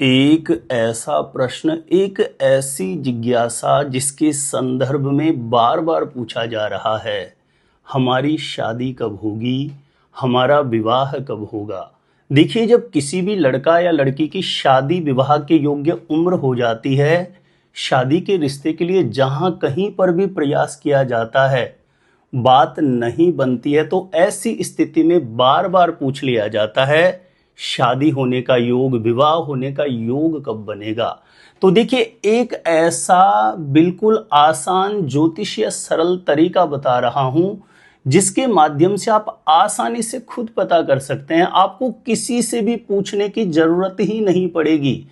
एक ऐसा प्रश्न, एक ऐसी जिज्ञासा जिसके संदर्भ में बार बार पूछा जा रहा है, हमारी शादी कब होगी, हमारा विवाह कब होगा। देखिए, जब किसी भी लड़का या लड़की की शादी विवाह के योग्य उम्र हो जाती है, शादी के रिश्ते के लिए जहां कहीं पर भी प्रयास किया जाता है, बात नहीं बनती है, तो ऐसी स्थिति में बार बार पूछ लिया जाता है शादी होने का योग, विवाह होने का योग कब बनेगा। तो देखिए, एक ऐसा बिल्कुल आसान ज्योतिषीय सरल तरीका बता रहा हूं जिसके माध्यम से आप आसानी से खुद पता कर सकते हैं। आपको किसी से भी पूछने की जरूरत ही नहीं पड़ेगी।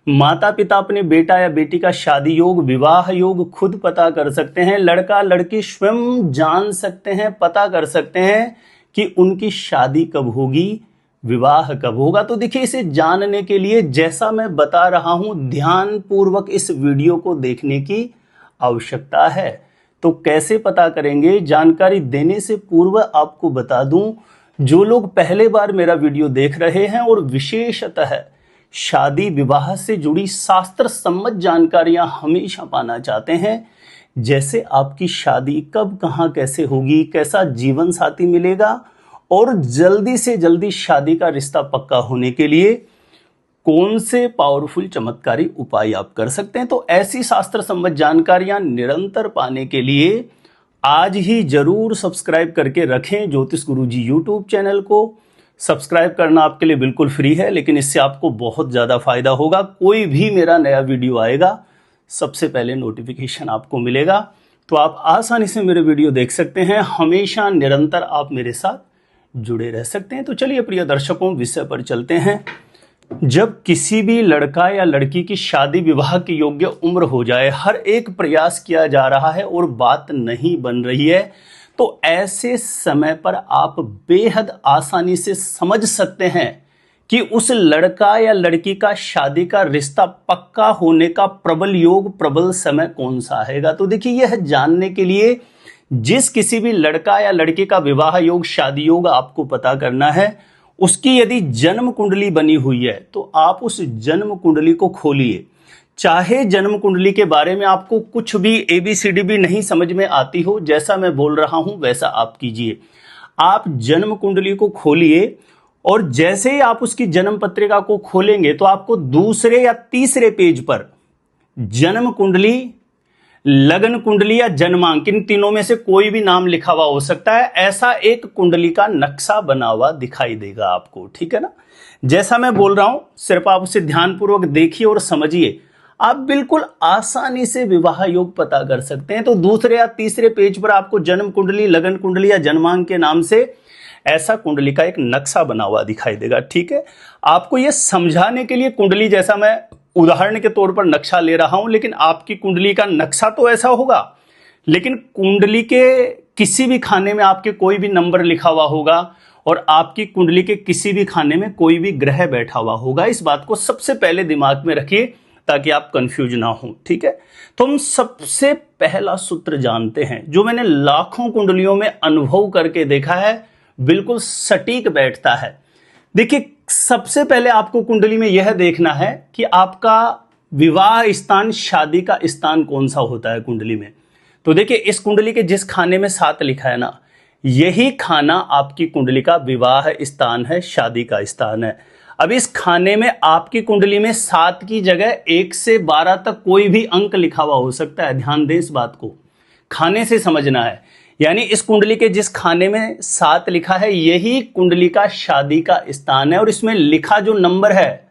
माता पिता अपने बेटा या बेटी का शादी योग, विवाह योग खुद पता कर सकते हैं। लड़का लड़की स्वयं जान सकते हैं, पता कर सकते हैं कि उनकी शादी कब होगी, विवाह कब होगा। तो देखिए, इसे जानने के लिए जैसा मैं बता रहा हूं, ध्यान पूर्वक इस वीडियो को देखने की आवश्यकता है। तो कैसे पता करेंगे, जानकारी देने से पूर्व आपको बता दूं, जो लोग पहले बार मेरा वीडियो देख रहे हैं और विशेषतः शादी विवाह से जुड़ी शास्त्र सम्मत जानकारियां हमेशा पाना चाहते हैं, जैसे आपकी शादी कब, कहां, कैसे होगी, कैसा जीवन साथी मिलेगा और जल्दी से जल्दी शादी का रिश्ता पक्का होने के लिए कौन से पावरफुल चमत्कारी उपाय आप कर सकते हैं, तो ऐसी शास्त्र सम्मत जानकारियां निरंतर पाने के लिए आज ही जरूर सब्सक्राइब करके रखें ज्योतिष गुरुजी यूट्यूब चैनल को। सब्सक्राइब करना आपके लिए बिल्कुल फ्री है, लेकिन इससे आपको बहुत ज़्यादा फायदा होगा। कोई भी मेरा नया वीडियो आएगा, सबसे पहले नोटिफिकेशन आपको मिलेगा, तो आप आसानी से मेरे वीडियो देख सकते हैं। हमेशा निरंतर आप मेरे साथ जुड़े रह सकते हैं। तो चलिए प्रिय दर्शकों, विषय पर चलते हैं। जब किसी भी लड़का या लड़की की शादी विवाह की योग्य उम्र हो जाए, हर एक प्रयास किया जा रहा है और बात नहीं बन रही है, तो ऐसे समय पर आप बेहद आसानी से समझ सकते हैं कि उस लड़का या लड़की का शादी का रिश्ता पक्का होने का प्रबल योग, प्रबल समय कौन सा आएगा। तो देखिए, यह जानने के लिए जिस किसी भी लड़का या लड़की का विवाह योग, शादी योग आपको पता करना है, उसकी यदि जन्म कुंडली बनी हुई है तो आप उस जन्म कुंडली को खोलिए। चाहे जन्म कुंडली के बारे में आपको कुछ भी ABCD भी नहीं समझ में आती हो, जैसा मैं बोल रहा हूं वैसा आप कीजिए। आप जन्म कुंडली को खोलिए और जैसे ही आप उसकी जन्म पत्रिका को खोलेंगे तो आपको दूसरे या तीसरे पेज पर जन्म कुंडली, लगन कुंडली या जन्मांक, इन तीनों में से कोई भी नाम लिखा हुआ हो सकता है, ऐसा एक कुंडली का नक्शा बना हुआ दिखाई देगा आपको। ठीक है ना। जैसा मैं बोल रहा हूं, सिर्फ आप उसे ध्यानपूर्वक देखिए और समझिए। आप बिल्कुल आसानी से विवाह योग पता कर सकते हैं। तो दूसरे या तीसरे पेज पर आपको जन्म कुंडली, लगन कुंडली या जन्मांक के नाम से ऐसा कुंडली का एक नक्शा बना हुआ दिखाई देगा। ठीक है। आपको यह समझाने के लिए कुंडली जैसा मैं उदाहरण के तौर पर नक्शा ले रहा हूं, लेकिन आपकी कुंडली का नक्शा तो ऐसा होगा, लेकिन कुंडली के किसी भी खाने में आपके कोई भी नंबर लिखा हुआ होगा और आपकी कुंडली के किसी भी खाने में कोई भी ग्रह बैठा हुआ होगा। इस बात को सबसे पहले दिमाग में रखिए ताकि आप कंफ्यूज ना हो। ठीक है। तो हम सबसे पहला सूत्र जानते हैं, जो मैंने लाखों कुंडलियों में अनुभव करके देखा है, बिल्कुल सटीक बैठता है। देखिए, सबसे पहले आपको कुंडली में यह देखना है कि आपका विवाह स्थान, शादी का स्थान कौन सा होता है कुंडली में। तो देखिए, इस कुंडली के जिस खाने में 7 लिखा है ना, यही खाना आपकी कुंडली का विवाह स्थान है, शादी का स्थान है। अब इस खाने में आपकी कुंडली में 7 की जगह 1 से 12 तक कोई भी अंक लिखा हुआ हो सकता है। ध्यान दें, इस बात को खाने से समझना है। यानी इस कुंडली के जिस खाने में 7 लिखा है, यही कुंडली का शादी का स्थान है, और इसमें लिखा जो नंबर है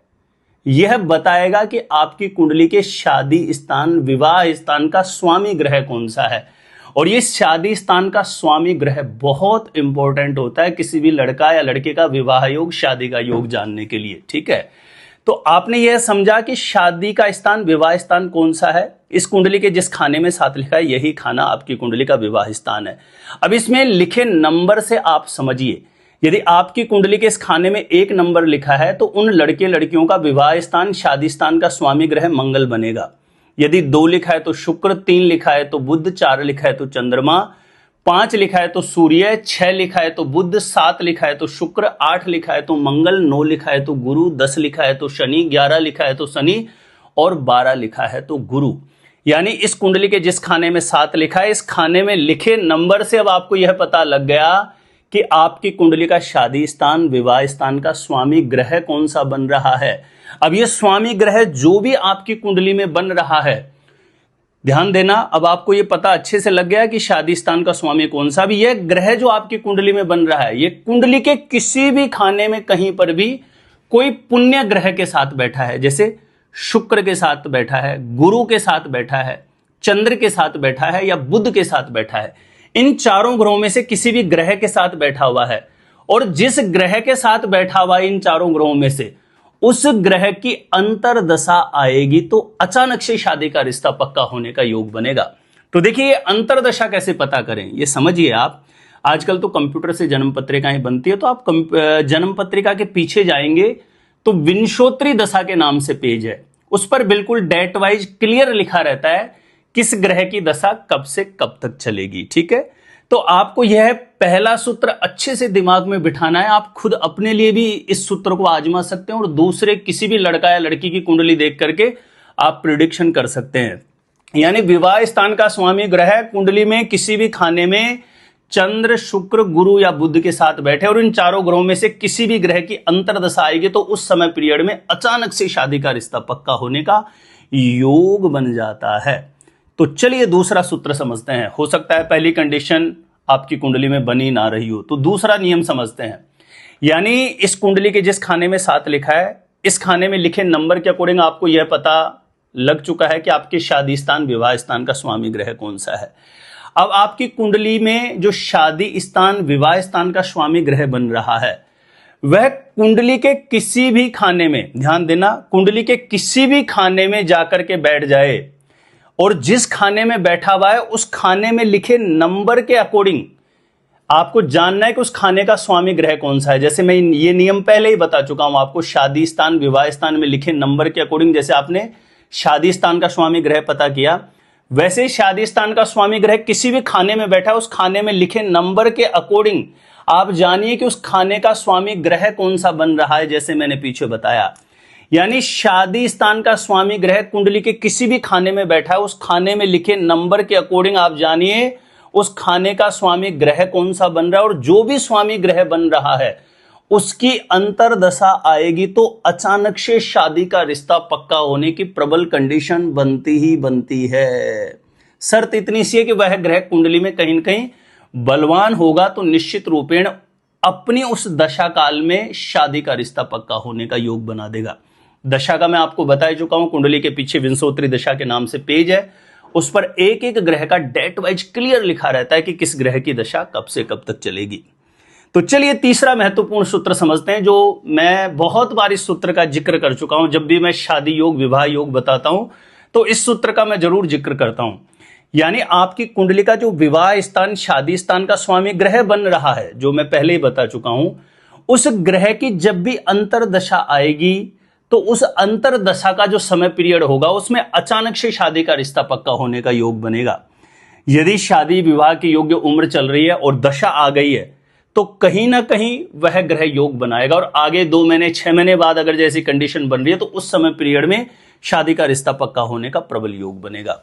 यह बताएगा कि आपकी कुंडली के शादी स्थान, विवाह स्थान का स्वामी ग्रह कौन सा है। और ये शादी स्थान का स्वामी ग्रह बहुत इंपॉर्टेंट होता है किसी भी लड़का या लड़के का विवाह योग, शादी का योग जानने के लिए। ठीक है। तो आपने यह समझा कि शादी का स्थान, विवाह स्थान कौन सा है। इस कुंडली के जिस खाने में 7 लिखा है, यही खाना आपकी कुंडली का विवाह स्थान है। अब इसमें लिखे नंबर से आप समझिए, यदि आपकी कुंडली के इस खाने में 1 नंबर लिखा है तो उन लड़के लड़कियों का विवाह स्थान, शादी स्थान का स्वामी ग्रह मंगल बनेगा। यदि 2 लिखा है तो शुक्र, 3 लिखा है तो बुध, 4 लिखा है तो चंद्रमा, 5 लिखा है तो सूर्य, 6 लिखा है तो बुध, 7 लिखा है तो शुक्र, 8 लिखा है तो मंगल, 9 लिखा है तो गुरु, 10 लिखा है तो शनि, 11 लिखा है तो शनि और 12 लिखा है तो गुरु। यानी इस कुंडली के जिस खाने में 7 लिखा है, इस खाने में लिखे नंबर से अब आपको यह पता लग गया कि आपकी कुंडली का शादी स्थान, विवाह स्थान का स्वामी ग्रह कौन सा बन रहा है। अब यह स्वामी ग्रह जो भी आपकी कुंडली में बन रहा है, ध्यान देना, अब आपको यह पता अच्छे से लग गया कि शादी स्थान का स्वामी कौन सा। भी यह ग्रह जो आपकी कुंडली में बन रहा है, यह कुंडली के किसी भी खाने में कहीं पर भी कोई पुण्य ग्रह के साथ बैठा है, जैसे शुक्र के साथ बैठा है, गुरु के साथ बैठा है, चंद्र के साथ बैठा है या बुध के साथ बैठा है, इन चारों ग्रहों में से किसी भी ग्रह के साथ बैठा हुआ है, और जिस ग्रह के साथ बैठा हुआ इन चारों ग्रहों में से उस ग्रह की अंतरदशा आएगी तो अचानक से शादी का रिश्ता पक्का होने का योग बनेगा। तो देखिए, ये अंतरदशा कैसे पता करें, ये समझिए आप। आजकल तो कंप्यूटर से जन्म पत्रिकाएं बनती है, तो आप जन्म पत्रिका के पीछे जाएंगे तो विंशोत्तरी दशा के नाम से पेज है, उस पर बिल्कुल डेट वाइज क्लियर लिखा रहता है किस ग्रह की दशा कब से कब तक चलेगी। ठीक है, तो आपको यह पहला सूत्र अच्छे से दिमाग में बिठाना है। आप खुद अपने लिए भी इस सूत्र को आजमा सकते हैं और दूसरे किसी भी लड़का या लड़की की कुंडली देख करके आप प्रिडिक्शन कर सकते हैं। यानी विवाह स्थान का स्वामी ग्रह कुंडली में किसी भी खाने में चंद्र, शुक्र, गुरु या बुध के साथ बैठे और इन चारों ग्रहों में से किसी भी ग्रह की अंतरदशा आएगी तो उस समय पीरियड में अचानक से शादी का रिश्ता पक्का होने का योग बन जाता है। तो चलिए दूसरा सूत्र समझते हैं। हो सकता है पहली कंडीशन आपकी कुंडली में बनी ना रही हो, तो दूसरा नियम समझते हैं। यानी इस कुंडली के जिस खाने में 7 लिखा है, इस खाने में लिखे नंबर के अकॉर्डिंग आपको यह पता लग चुका है कि आपके शादी स्थान, विवाह स्थान का स्वामी ग्रह कौन सा है। अब आपकी कुंडली में जो शादी स्थान, विवाह स्थान का स्वामी ग्रह बन रहा है, वह कुंडली के किसी भी खाने में, ध्यान देना, कुंडली के किसी भी खाने में जाकर के बैठ जाए और जिस खाने में बैठा हुआ है उस खाने में लिखे नंबर के अकॉर्डिंग आपको जानना है कि उस खाने का स्वामी ग्रह कौन सा है। जैसे मैं ये नियम पहले ही बता चुका हूं आपको, शादी स्थान, विवाह स्थान में लिखे नंबर के अकॉर्डिंग जैसे आपने शादी स्थान का स्वामी ग्रह पता किया, वैसे ही शादी स्थान का स्वामी ग्रह किसी भी खाने में बैठा है, उस खाने में लिखे नंबर के अकॉर्डिंग आप जानिए कि उस खाने का स्वामी ग्रह कौन सा बन रहा है, जैसे मैंने पीछे बताया। यानी शादी स्थान का स्वामी ग्रह कुंडली के किसी भी खाने में बैठा है, उस खाने में लिखे नंबर के अकॉर्डिंग आप जानिए उस खाने का स्वामी ग्रह कौन सा बन रहा है, और जो भी स्वामी ग्रह बन रहा है उसकी अंतरदशा आएगी तो अचानक से शादी का रिश्ता पक्का होने की प्रबल कंडीशन बनती ही बनती है। शर्त इतनी सी है कि वह ग्रह कुंडली में कहीं न कहीं बलवान होगा तो निश्चित रूपेण अपनी उस दशा काल में शादी का रिश्ता पक्का होने का योग बना देगा। दशा का मैं आपको बता चुका हूं, कुंडली के पीछे विंशोत्तरी दशा के नाम से पेज है, उस पर एक एक ग्रह का डेट वाइज क्लियर लिखा रहता है कि किस ग्रह की दशा कब से कब तक चलेगी। तो चलिए तीसरा महत्वपूर्ण सूत्र समझते हैं, जो मैं बहुत बार इस सूत्र का जिक्र कर चुका हूं। जब भी मैं शादी योग, विवाह योग बताता हूं तो इस सूत्र का मैं जरूर जिक्र करता हूं। यानी आपकी कुंडली का जो विवाह स्थान, शादी स्थान का स्वामी ग्रह बन रहा है, जो मैं पहले ही बता चुका हूं, उस ग्रह की जब भी अंतरदशा आएगी तो उस अंतरदशा का जो समय पीरियड होगा उसमें अचानक से शादी का रिश्ता पक्का होने का योग बनेगा। यदि शादी विवाह की योग्य उम्र चल रही है और दशा आ गई है तो कहीं ना कहीं वह ग्रह योग बनाएगा, और आगे 2 महीने 6 महीने बाद अगर जैसी कंडीशन बन रही है तो उस समय पीरियड में शादी का रिश्ता पक्का होने का प्रबल योग बनेगा।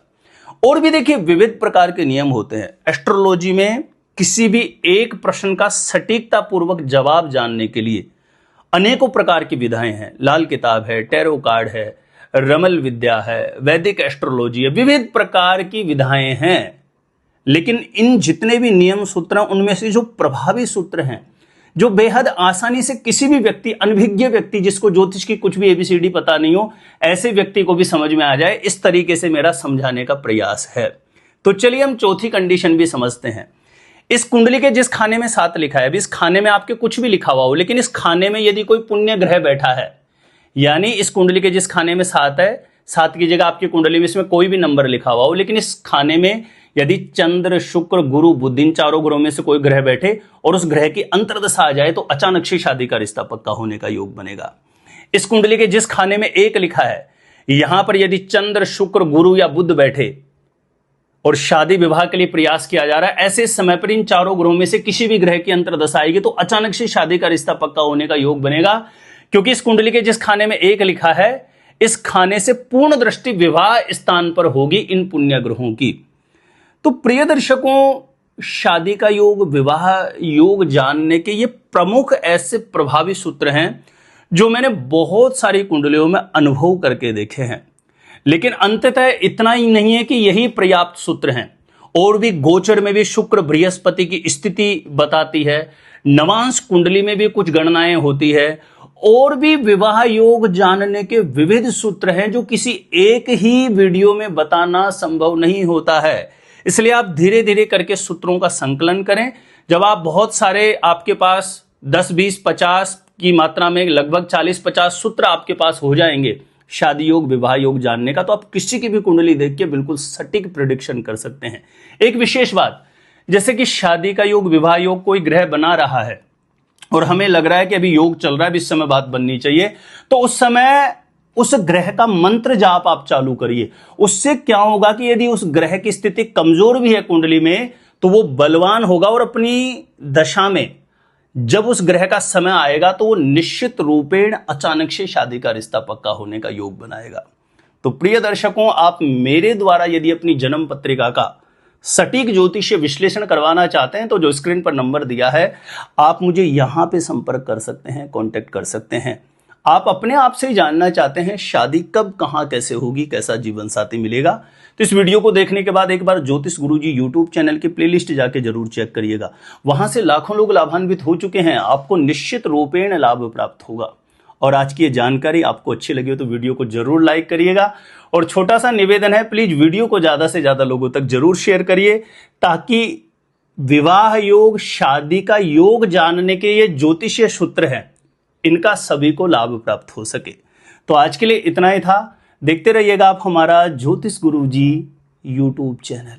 और भी देखिए विविध प्रकार के नियम होते हैं एस्ट्रोलॉजी में। किसी भी एक प्रश्न का सटीकता पूर्वक जवाब जानने के लिए अनेकों प्रकार की विधाएं हैं। लाल किताब है, टैरो कार्ड है, रमल विद्या है, वैदिक एस्ट्रोलॉजी है, विविध प्रकार की विधाएं हैं। लेकिन इन जितने भी नियम सूत्र हैं उनमें से जो प्रभावी सूत्र हैं, जो बेहद आसानी से किसी भी व्यक्ति, अनभिज्ञ व्यक्ति जिसको ज्योतिष की कुछ भी एबीसीडी पता नहीं हो, ऐसे व्यक्ति को भी समझ में आ जाए, इस तरीके से मेरा समझाने का प्रयास है। तो चलिए हम चौथी कंडीशन भी समझते हैं। इस कुंडली के जिस खाने में 7 लिखा है, अभी इस खाने में आपके कुछ भी लिखा हुआ हो, लेकिन इस खाने में यदि कोई पुण्य ग्रह बैठा है, यानी इस कुंडली के जिस खाने में 7 है, 7 की जगह आपकी कुंडली में इसमें कोई भी नंबर लिखा हुआ हो, लेकिन इस खाने में यदि चंद्र, शुक्र, गुरु, बुध, इन चारों ग्रहों में से कोई ग्रह बैठे और उस ग्रह की अंतरदशा आ जाए तो अचानक से शादी का रिश्ता पक्का होने का योग बनेगा। इस कुंडली के जिस खाने में 1 लिखा है, यहां पर यदि चंद्र, शुक्र, गुरु या बुध बैठे और शादी विवाह के लिए प्रयास किया जा रहा है, ऐसे समय पर इन चारों ग्रहों में से किसी भी ग्रह की अंतर्दशा आएगी तो अचानक से शादी का रिश्ता पक्का होने का योग बनेगा। क्योंकि इस कुंडली के जिस खाने में 1 लिखा है, इस खाने से पूर्ण दृष्टि विवाह स्थान पर होगी इन पुण्य ग्रहों की। तो प्रिय दर्शकों, शादी का योग, विवाह योग जानने के ये प्रमुख ऐसे प्रभावी सूत्र हैं जो मैंने बहुत सारी कुंडलियों में अनुभव करके देखे हैं। लेकिन अंततः इतना ही नहीं है कि यही पर्याप्त सूत्र हैं, और भी गोचर में भी शुक्र बृहस्पति की स्थिति बताती है, नवांश कुंडली में भी कुछ गणनाएं होती है, और भी विवाह योग जानने के विविध सूत्र हैं जो किसी एक ही वीडियो में बताना संभव नहीं होता है। इसलिए आप धीरे धीरे करके सूत्रों का संकलन करें। जब आप बहुत सारे, आपके पास 10, 20, 50 की मात्रा में लगभग 40-50 सूत्र आपके पास हो जाएंगे शादी योग, विवाह योग जानने का, तो आप किसी की भी कुंडली देख के बिल्कुल सटीक प्रेडिक्शन कर सकते हैं। एक विशेष बात, जैसे कि शादी का योग, विवाह योग कोई ग्रह बना रहा है और हमें लग रहा है कि अभी योग चल रहा है, अभी इस समय बात बननी चाहिए, तो उस समय उस ग्रह का मंत्र जाप आप चालू करिए। उससे क्या होगा कि यदि उस ग्रह की स्थिति कमजोर भी है कुंडली में, तो वो बलवान होगा और अपनी दशा में जब उस ग्रह का समय आएगा तो वो निश्चित रूपेण अचानक से शादी का रिश्ता पक्का होने का योग बनाएगा। तो प्रिय दर्शकों, आप मेरे द्वारा यदि अपनी जन्म पत्रिका का सटीक ज्योतिषीय विश्लेषण करवाना चाहते हैं तो जो स्क्रीन पर नंबर दिया है, आप मुझे यहां पे संपर्क कर सकते हैं, कांटेक्ट कर सकते हैं। आप अपने आप से ही जानना चाहते हैं शादी कब, कहां, कैसे होगी, कैसा जीवन साथी मिलेगा, तो इस वीडियो को देखने के बाद एक बार ज्योतिष गुरुजी यूट्यूब चैनल की प्लेलिस्ट जाके जरूर चेक करिएगा। वहां से लाखों लोग लाभान्वित हो चुके हैं, आपको निश्चित रूपेण लाभ प्राप्त होगा। और आज की ये जानकारी आपको अच्छी लगी हो तो वीडियो को जरूर लाइक करिएगा। और छोटा सा निवेदन है, प्लीज वीडियो को ज्यादा से ज्यादा लोगों तक जरूर शेयर करिए, ताकि विवाह योग, शादी का योग जानने के ये ज्योतिषीय सूत्र हैं, इनका सभी को लाभ प्राप्त हो सके। तो आज के लिए इतना ही था। देखते रहिएगा आप हमारा ज्योतिष गुरुजी यूट्यूब चैनल।